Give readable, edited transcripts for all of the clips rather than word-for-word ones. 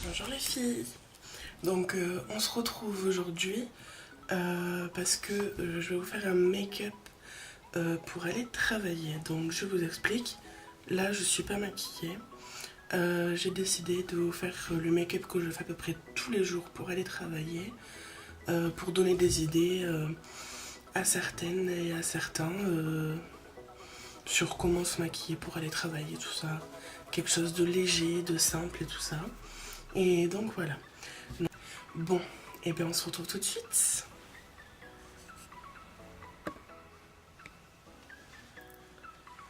Bonjour les filles. Donc on se retrouve aujourd'hui parce que je vais vous faire un make-up pour aller travailler. Donc je vous explique. Là je suis pas maquillée. J'ai décidé de vous faire le make-up que je fais à peu près tous les jours pour aller travailler. Pour donner des idées à certaines et à certains sur comment se maquiller pour aller travailler, tout ça. Quelque chose de léger, de simple et tout ça. Et donc voilà. Bon, et bien on se retrouve tout de suite.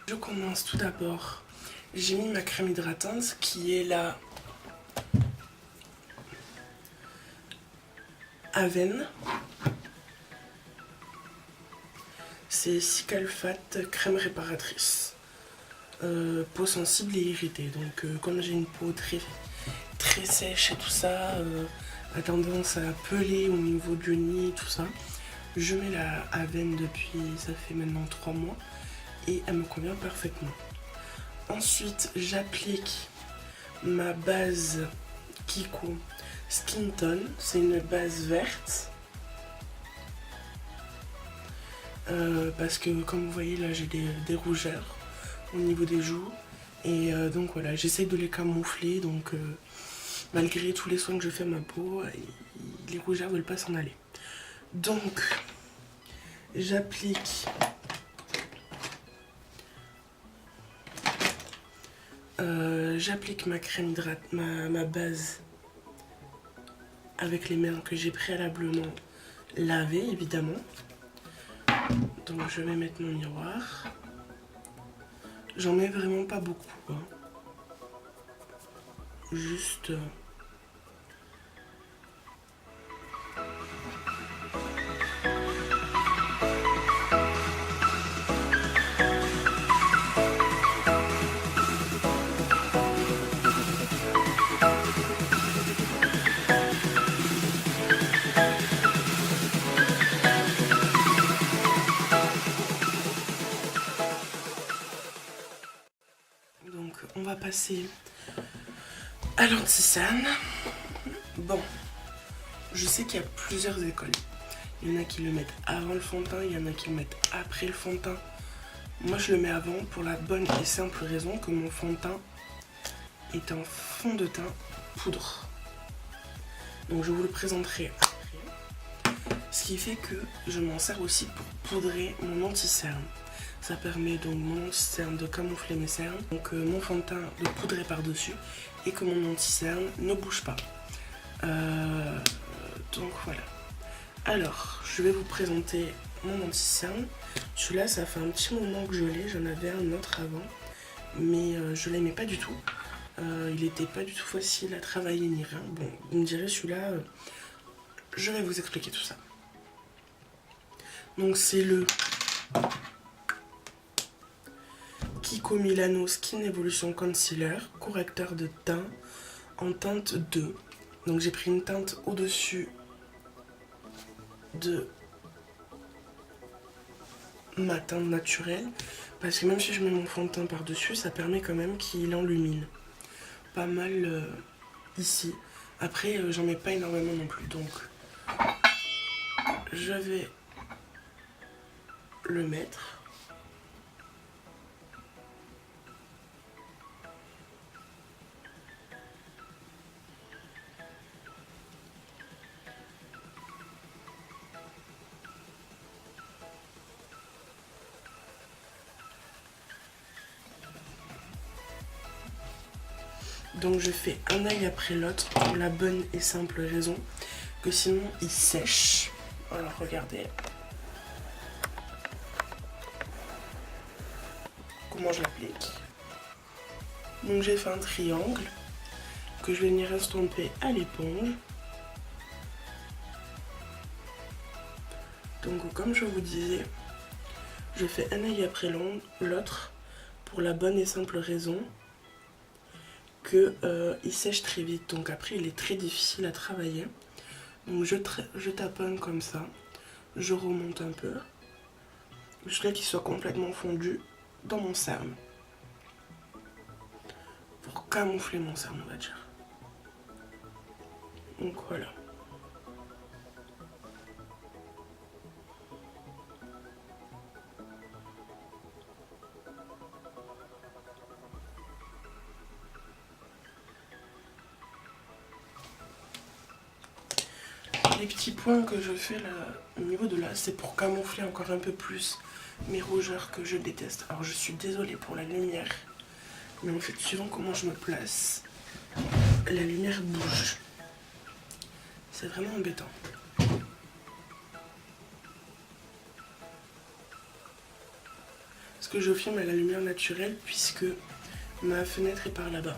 Je commence tout d'abord. J'ai mis ma crème hydratante qui est la Aven. C'est Cicalfate crème réparatrice. Peau sensible et irritée. Donc comme j'ai une peau très sèche et tout ça, a tendance à peler au niveau du nez et tout ça, je mets la Aven depuis, ça fait maintenant 3 mois et elle me convient parfaitement. Ensuite j'applique ma base Kiko Skin Tone, c'est une base verte. Parce que comme vous voyez là j'ai des rougeurs au niveau des joues et donc voilà, j'essaie de les camoufler, donc malgré tous les soins que je fais à ma peau, les rougeurs ne veulent pas s'en aller. Donc j'applique ma crème ma base avec les mains que j'ai préalablement lavées évidemment. Donc je vais mettre mon miroir. J'en mets vraiment pas beaucoup, hein. Juste donc on va passer à l'anti-cerne. Bon, je sais qu'il y a plusieurs écoles. Il y en a qui le mettent avant le fond de teint, il y en a qui le mettent après le fond de teint. Moi je le mets avant pour la bonne et simple raison que mon fond de teint est un fond de teint poudre. Donc je vous le présenterai après. Ce qui fait que je m'en sers aussi pour poudrer mon anti-cerne. Ça permet donc mon anti-cerne de camoufler mes cernes, donc mon fond de teint de poudrer par-dessus et que mon anti-cerne ne bouge pas. Donc voilà. Alors, je vais vous présenter mon anti-cerne. Celui-là, ça fait un petit moment que je l'ai. J'en avais un autre avant, mais je l'aimais pas du tout. Il était pas du tout facile à travailler ni rien. Bon, vous me direz, celui-là, je vais vous expliquer tout ça. Donc c'est le Kiko Milano Skin Evolution Concealer, correcteur de teint en teinte 2. Donc j'ai pris une teinte au-dessus de ma teinte naturelle. Parce que même si je mets mon fond de teint par-dessus, ça permet quand même qu'il enlumine pas mal ici. Après, j'en mets pas énormément non plus. Donc je vais le mettre. Donc je fais un œil après l'autre pour la bonne et simple raison que sinon il sèche. Alors regardez comment je l'applique. Donc j'ai fait un triangle que je vais venir estomper à l'éponge. Donc comme je vous disais, je fais un œil après l'autre pour la bonne et simple raison que il sèche très vite. Donc après il est très difficile à travailler. Donc je taponne comme ça, je remonte un peu jusqu'à qu'il soit complètement fondu dans mon cerne. Pour camoufler mon cerne, on va dire. Donc voilà. Les petits points que je fais là, au niveau de là, c'est pour camoufler encore un peu plus mes rougeurs que je déteste. Alors je suis désolée pour la lumière, mais en fait, suivant comment je me place, la lumière bouge. C'est vraiment embêtant. Parce que je filme à la lumière naturelle puisque ma fenêtre est par là-bas.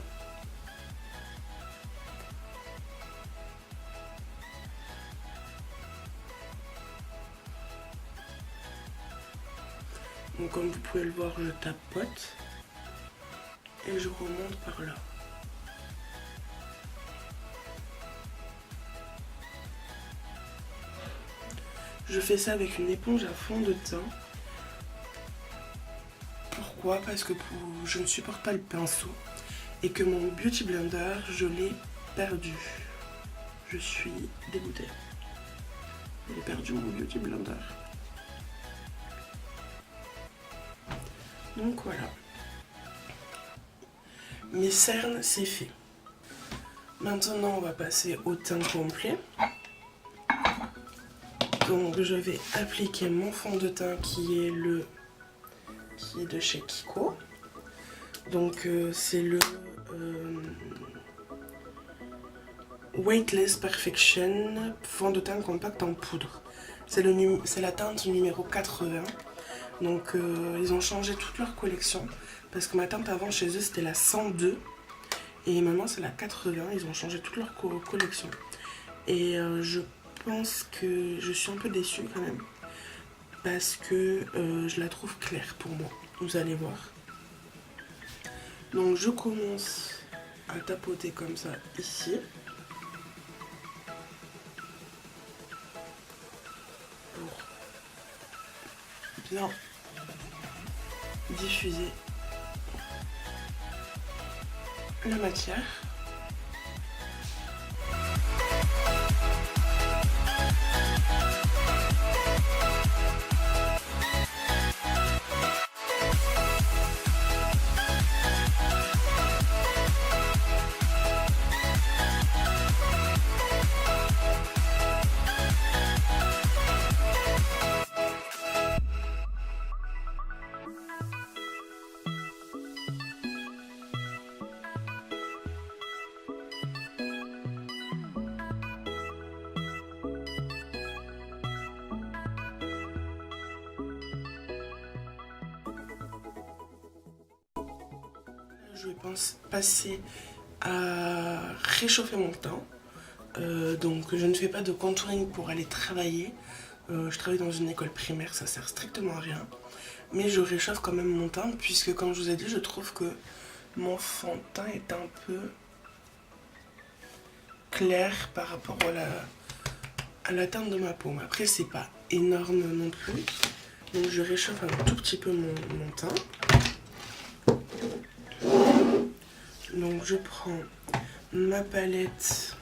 Donc comme vous pouvez le voir, je tapote et je remonte par là. Je fais ça avec une éponge à fond de teint. Pourquoi? Parce que je ne supporte pas le pinceau et que mon Beauty Blender, je l'ai perdu. Je suis dégoûtée. J'ai perdu mon Beauty Blender. Donc voilà. Mes cernes, c'est fait. Maintenant, on va passer au teint complet. Donc je vais appliquer mon fond de teint qui est de chez Kiko. Donc c'est le Weightless Perfection fond de teint compact en poudre. C'est la teinte numéro 80. Donc ils ont changé toute leur collection parce que ma teinte avant chez eux c'était la 102 et maintenant c'est la 80. Ils ont changé toute leur collection et je pense que je suis un peu déçue quand même parce que je la trouve claire pour moi. Vous allez voir. Donc je commence à tapoter comme ça ici. Pour bien diffuser la matière. Je vais passer à réchauffer mon teint. Donc je ne fais pas de contouring pour aller travailler. Je travaille dans une école primaire, ça sert strictement à rien. Mais je réchauffe quand même mon teint puisque comme je vous ai dit, je trouve que mon fond de teint est un peu clair par rapport à la teinte de ma peau. Mais après c'est pas énorme non plus. Donc je réchauffe un tout petit peu mon teint. Donc je prends ma palette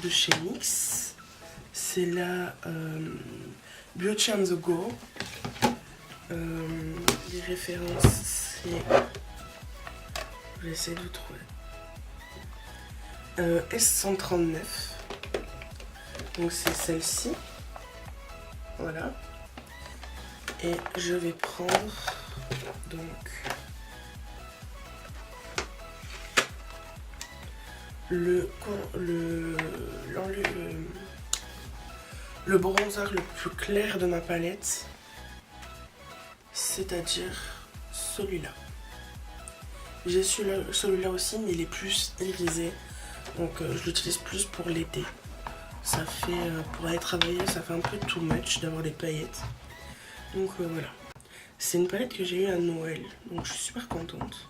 de chez NYX. C'est la Beauty and the Go. Les références, c'est... J'essaie de trouver. S139. Donc c'est celle-ci. Voilà. Et je vais prendre donc le bronzer le plus clair de ma palette, c'est-à-dire celui-là. J'ai celui-là aussi, mais il est plus irisé, donc je l'utilise plus pour l'été. Ça fait, pour aller travailler, ça fait un peu too much d'avoir des paillettes. Donc voilà. C'est une palette que j'ai eue à Noël, donc je suis super contente.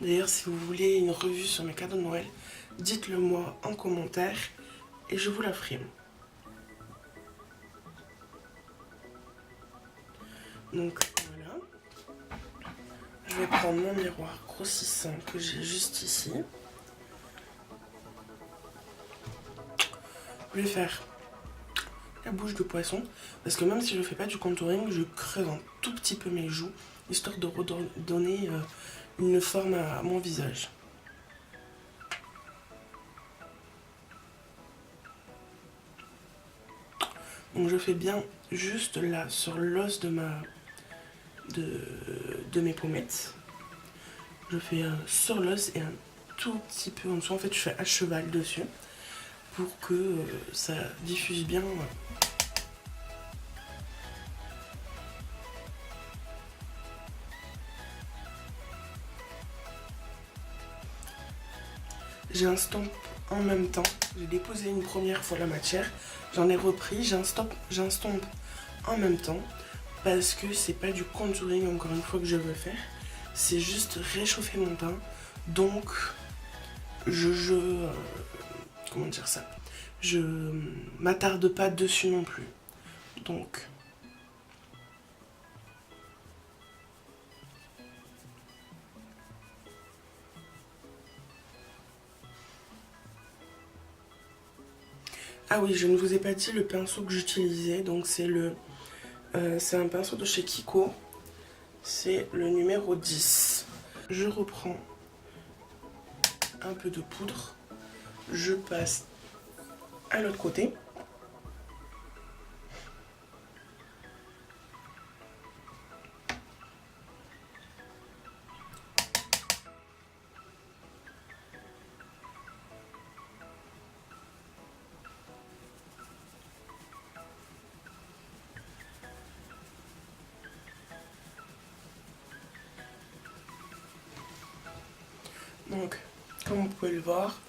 D'ailleurs, si vous voulez une revue sur mes cadeaux de Noël, dites-le moi en commentaire et je vous la ferai. Donc voilà. Je vais prendre mon miroir grossissant que j'ai juste ici. Je vais faire la bouche de poisson. Parce que même si je ne fais pas du contouring, je creuse un tout petit peu mes joues. Histoire de redonner une forme à mon visage. Donc je fais bien juste là, sur l'os de mes pommettes. Je fais sur l'os et un tout petit peu en dessous. En fait, je fais à cheval dessus pour que ça diffuse bien. J'ai un stomp en même temps. J'ai déposé une première fois la matière. J'en ai repris. J'ai un stomp en même temps. Parce que c'est pas du contouring encore une fois que je veux faire. C'est juste réchauffer mon teint. Donc, comment dire ça? Je m'attarde pas dessus non plus. Donc... Ah oui, je ne vous ai pas dit le pinceau que j'utilisais. Donc c'est un pinceau de chez Kiko. C'est le numéro 10. Je reprends un peu de poudre. Je passe à l'autre côté. Donc, comme vous pouvez le voir,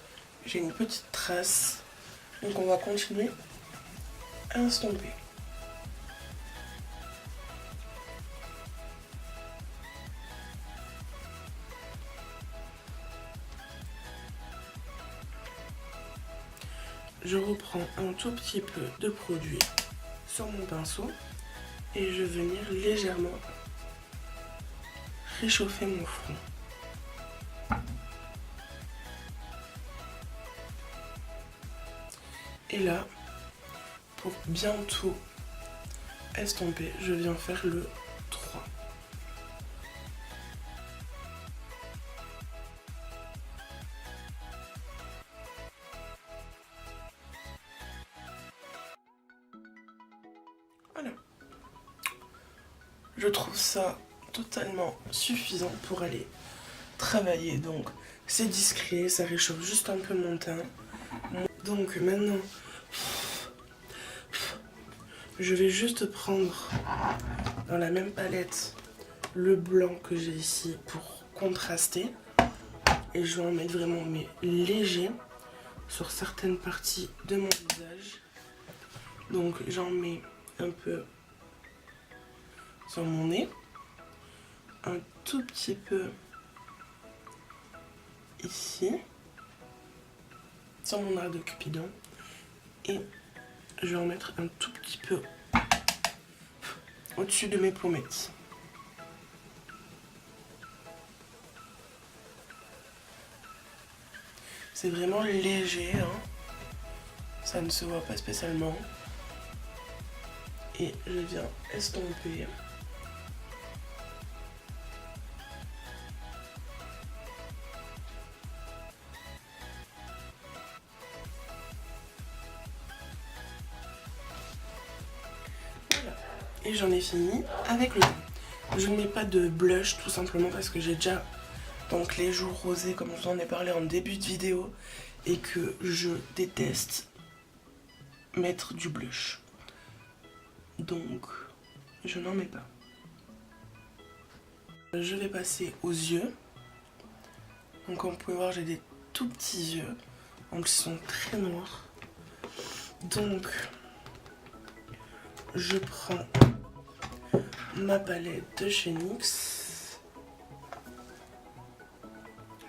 j'ai une petite trace. Donc on va continuer à estomper. Je reprends un tout petit peu de produit sur mon pinceau et je vais venir légèrement réchauffer mon front. Et là, pour bien tout estomper, je viens faire le 3. Voilà. Je trouve ça totalement suffisant pour aller travailler. Donc, c'est discret, ça réchauffe juste un peu mon teint. Donc, maintenant, je vais juste prendre dans la même palette le blanc que j'ai ici pour contraster. Et je vais en mettre vraiment mais léger sur certaines parties de mon visage. Donc j'en mets un peu sur mon nez, un tout petit peu ici, sur mon arc de Cupidon, et je vais en mettre un tout petit peu au-dessus de mes pommettes. C'est vraiment léger, hein. Ça ne se voit pas spécialement. Et je viens estomper. Voilà. Et j'en ai fini avec le teint. Je ne mets pas de blush tout simplement parce que j'ai déjà donc les joues rosées comme je vous en ai parlé en début de vidéo et que je déteste mettre du blush. Donc je n'en mets pas. Je vais passer aux yeux. Donc comme vous pouvez voir j'ai des tout petits yeux. En plus ils sont très noirs. Donc je prends ma palette de chez NYX.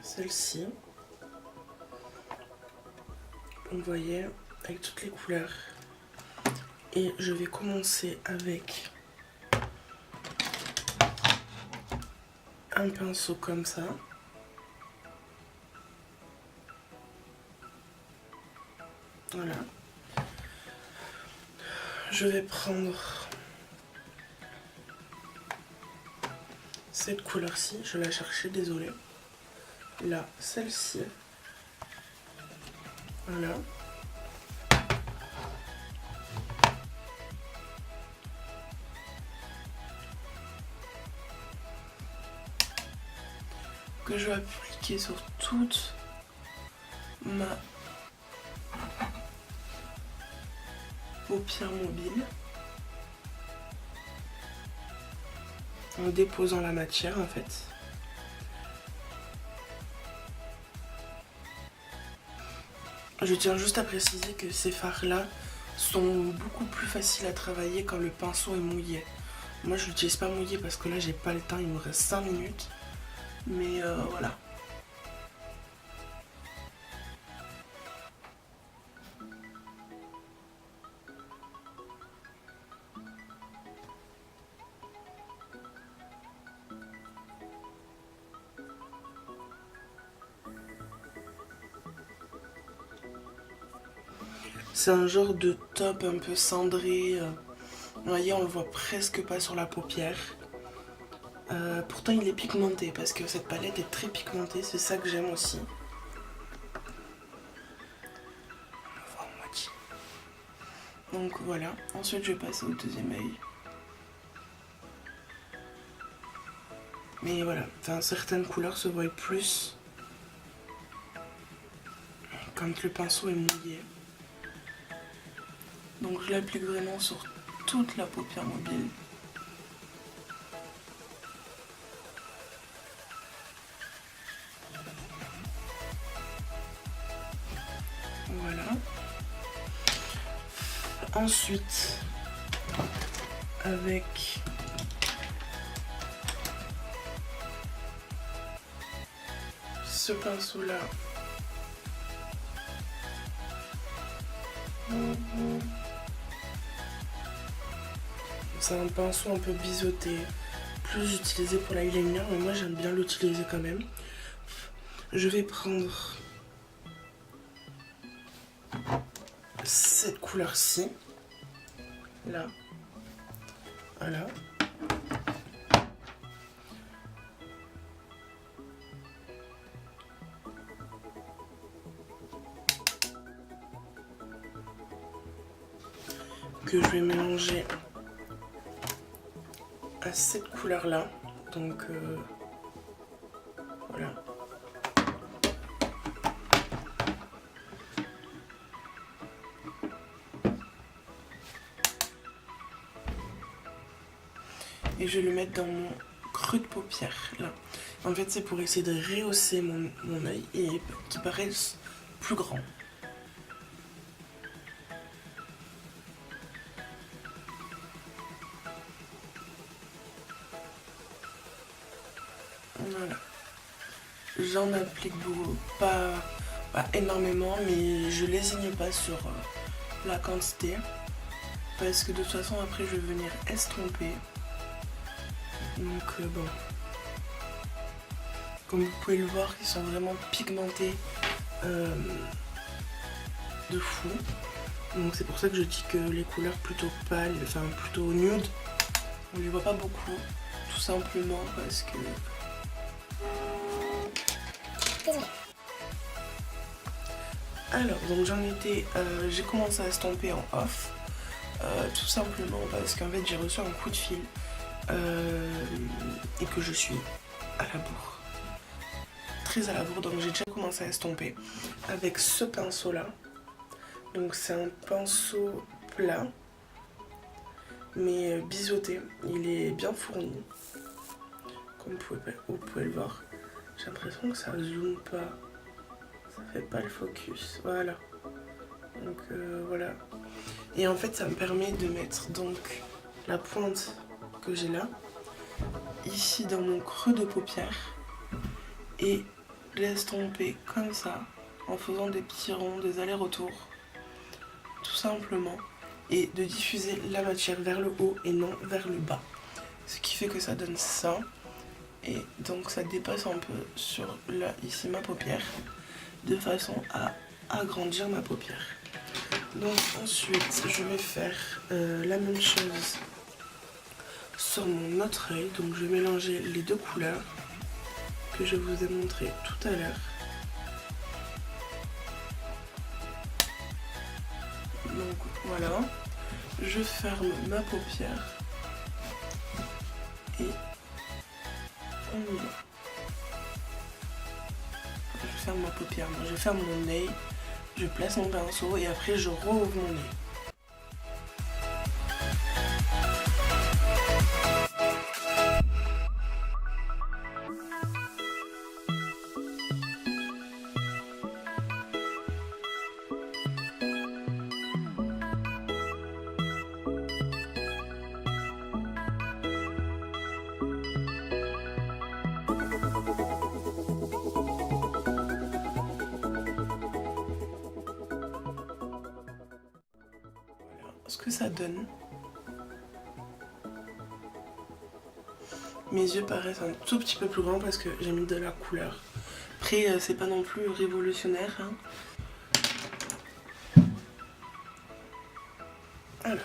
Celle-ci. Vous voyez, avec toutes les couleurs. Et je vais commencer avec un pinceau comme ça. Voilà. je vais prendre cette couleur-ci, je la cherchais, désolée. Là, celle-ci. Voilà. Que je vais appliquer sur toute ma paupière mobile en déposant la matière en fait. Je tiens juste à préciser que ces fards là sont beaucoup plus faciles à travailler quand le pinceau est mouillé. Moi je l'utilise pas mouillé parce que là j'ai pas le temps, il me reste 5 minutes. Mais voilà. C'est un genre de top un peu cendré. Vous voyez, on le voit presque pas sur la paupière. Pourtant il est pigmenté parce que cette palette est très pigmentée, c'est ça que j'aime aussi. On le voit à moitié. Donc voilà, ensuite je vais passer au deuxième œil. Mais voilà, enfin, certaines couleurs se voient plus quand le pinceau est mouillé. Donc je l'applique vraiment sur toute la paupière mobile. Voilà. Ensuite, avec ce pinceau-là, c'est un pinceau un peu biseauté, plus utilisé pour l'eyeliner, mais moi j'aime bien l'utiliser quand même. Je vais prendre cette couleur-ci, là, voilà. Que je vais mélanger à cette couleur-là, donc voilà. Et je vais le mettre dans mon creux de paupière, là. En fait, c'est pour essayer de rehausser mon œil et qu'il paraisse plus grand. Voilà. J'en applique pas énormément, mais je lésigne pas sur la quantité. Parce que de toute façon, après, je vais venir estomper. Donc bon, comme vous pouvez le voir, ils sont vraiment pigmentés de fou. Donc c'est pour ça que je dis que les couleurs plutôt pâles, enfin plutôt nude, on les voit pas beaucoup, tout simplement parce que... Désolée. Alors donc j'ai commencé à estomper en off, tout simplement parce qu'en fait j'ai reçu un coup de fil. Et que je suis à la bourre, très à la bourre, donc j'ai déjà commencé à estomper avec ce pinceau là. Donc c'est un pinceau plat mais biseauté, il est bien fourni comme vous pouvez le voir. J'ai l'impression que ça zoome pas, ça fait pas le focus, voilà. Donc voilà, et en fait ça me permet de mettre donc la pointe que j'ai là, ici dans mon creux de paupière, et l'estomper comme ça, en faisant des petits ronds, des allers-retours, tout simplement, et de diffuser la matière vers le haut et non vers le bas. Ce qui fait que ça donne ça, et donc ça dépasse un peu sur là, ici ma paupière, de façon à agrandir ma paupière. Donc ensuite, je vais faire la même chose sur mon autre œil. Donc je vais mélanger les deux couleurs que je vous ai montré tout à l'heure. Donc voilà, je ferme ma paupière et on y va. Je ferme ma paupière, je ferme mon œil, je place mon pinceau et après je rouvre mon œil. Ce que ça donne. Mes yeux paraissent un tout petit peu plus grands parce que j'ai mis de la couleur. Après, c'est pas non plus révolutionnaire. Hein. Voilà.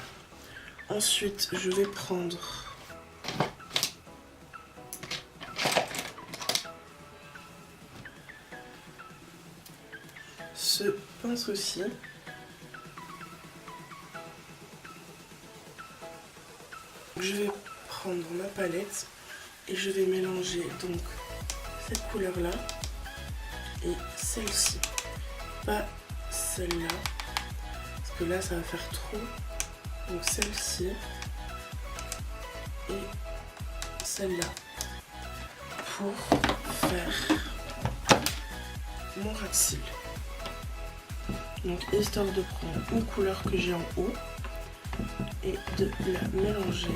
Ensuite, je vais prendre ce pinceau-ci. Je vais prendre ma palette et je vais mélanger donc cette couleur là et celle-ci, pas celle-là parce que là ça va faire trop, donc celle-ci et celle-là pour faire mon ras de cils. Donc histoire de prendre une couleur que j'ai en haut et de la mélanger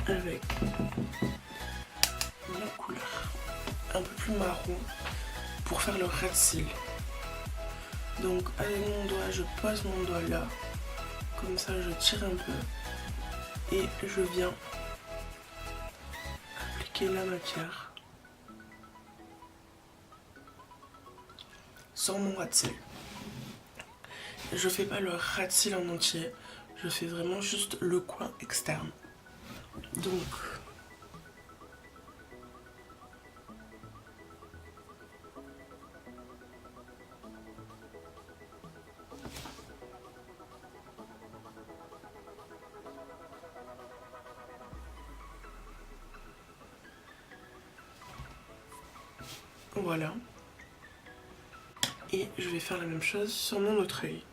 avec la couleur un peu plus marron pour faire le ras de cils. Donc avec mon doigt, je pose mon doigt là, comme ça je tire un peu et je viens appliquer la matière sur mon ras de cils. Je fais pas le ras de cils en entier, je fais vraiment juste le coin externe. Donc voilà. Et je vais faire la même chose sur mon autre œil.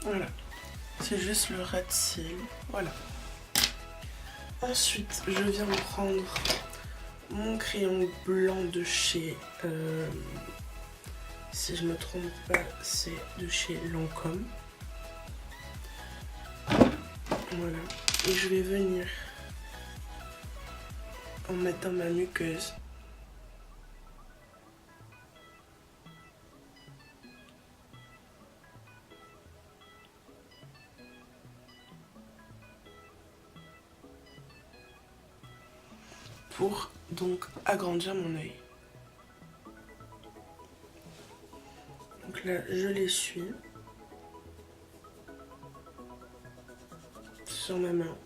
Voilà, c'est juste le ras de cils, voilà. Ensuite, je viens prendre mon crayon blanc de chez, si je me trompe pas, c'est de chez Lancôme. Voilà, et je vais venir en mettant ma muqueuse. Pour donc agrandir mon œil. Donc là, je l'essuie sur ma main.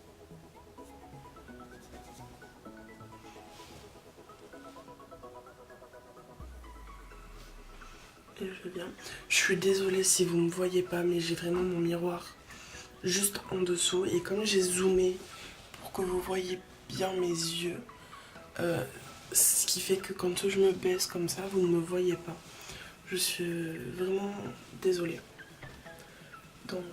Et je viens. Je suis désolée si vous ne me voyez pas, mais j'ai vraiment mon miroir juste en dessous. Et comme j'ai zoomé pour que vous voyez bien mes yeux, ce qui fait que quand je me baisse comme ça, vous ne me voyez pas. Je suis vraiment désolée. Donc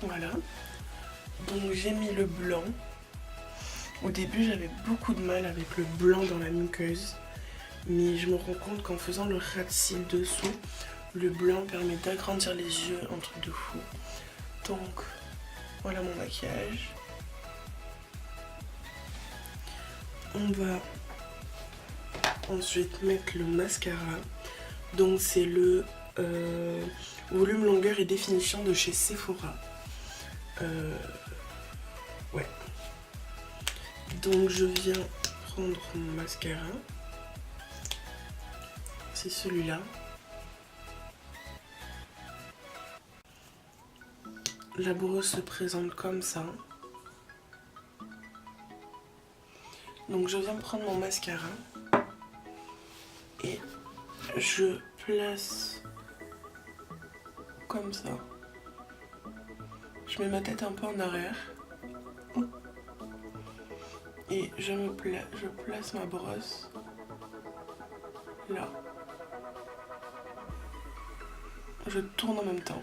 voilà. Donc j'ai mis le blanc. Au début j'avais beaucoup de mal avec le blanc dans la muqueuse. Mais je me rends compte qu'en faisant le ras de cils dessous, le blanc permet d'agrandir les yeux, un truc de fou. Donc voilà mon maquillage. On va ensuite mettre le mascara. Donc c'est le volume, longueur et définition de chez Sephora. Ouais. Donc je viens prendre mon mascara. C'est celui-là. La brosse se présente comme ça. Donc je viens prendre mon mascara et je place comme ça. Je mets ma tête un peu en arrière et je place ma brosse là. Je tourne en même temps.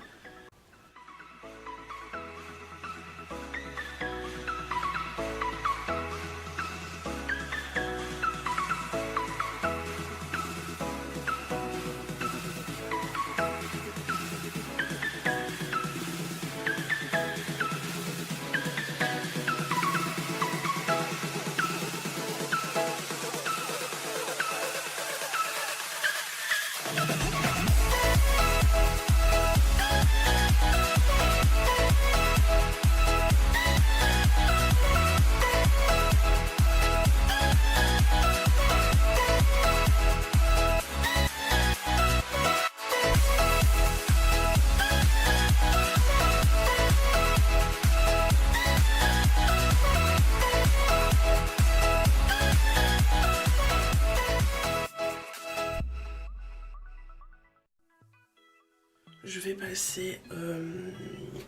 Je vais passer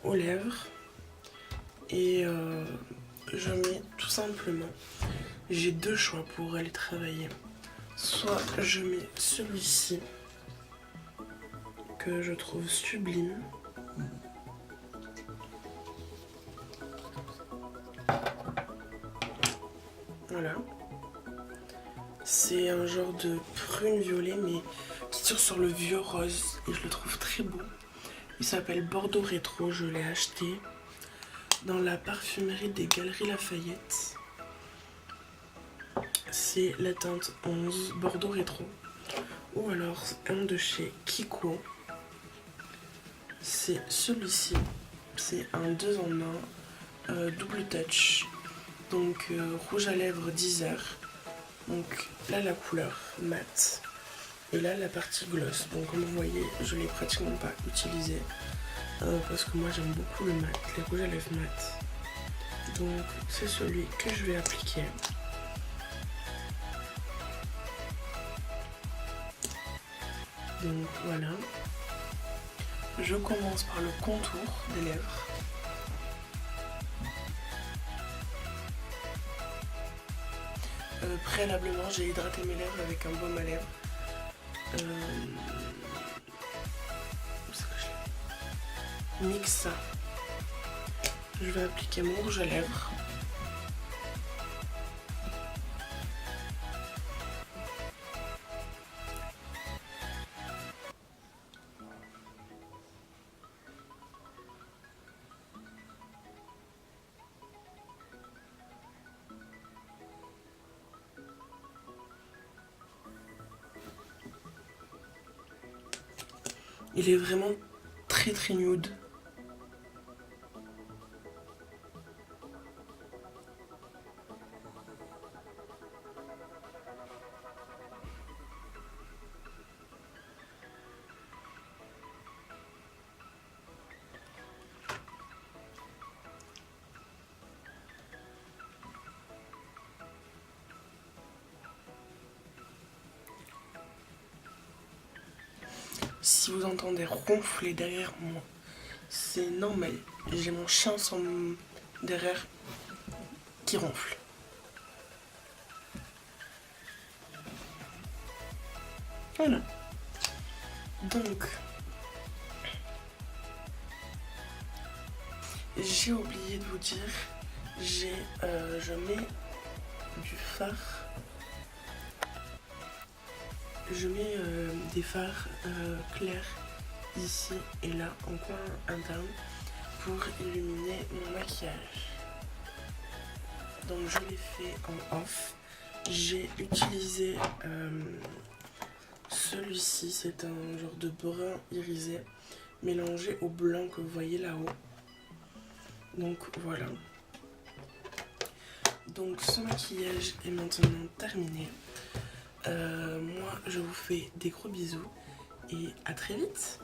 aux lèvres et je mets tout simplement, j'ai deux choix pour aller travailler. Soit je mets celui-ci que je trouve sublime. Voilà. C'est un genre de prune violet mais qui tire sur le vieux rose et je le trouve très beau. Il s'appelle Bordeaux Rétro, je l'ai acheté dans la parfumerie des Galeries Lafayette. C'est la teinte 11 Bordeaux Rétro. Ou alors un de chez Kiko. C'est celui-ci. C'est un 2 en 1 double touch. Donc rouge à lèvres 10 heures. Donc là la couleur mat. Et là la partie gloss. Donc comme vous voyez, je ne l'ai pratiquement pas utilisé. Parce que moi j'aime beaucoup le mat, les rouges à lèvres mat. Donc c'est celui que je vais appliquer. Donc voilà. Je commence par le contour des lèvres. Préalablement, j'ai hydraté mes lèvres avec un baume à lèvres. Mix ça. Je vais appliquer mon rouge à lèvres. Il est vraiment très très nude. Si vous entendez ronfler derrière moi, c'est normal. J'ai mon chien derrière qui ronfle. Voilà. Donc, j'ai oublié de vous dire, je mets du fard je mets des fards clairs ici et là en coin interne pour illuminer mon maquillage. Donc je l'ai fait en off. J'ai utilisé celui-ci, c'est un genre de brun irisé mélangé au blanc que vous voyez là-haut. Donc voilà. Donc ce maquillage est maintenant terminé. Moi je vous fais des gros bisous et à très vite.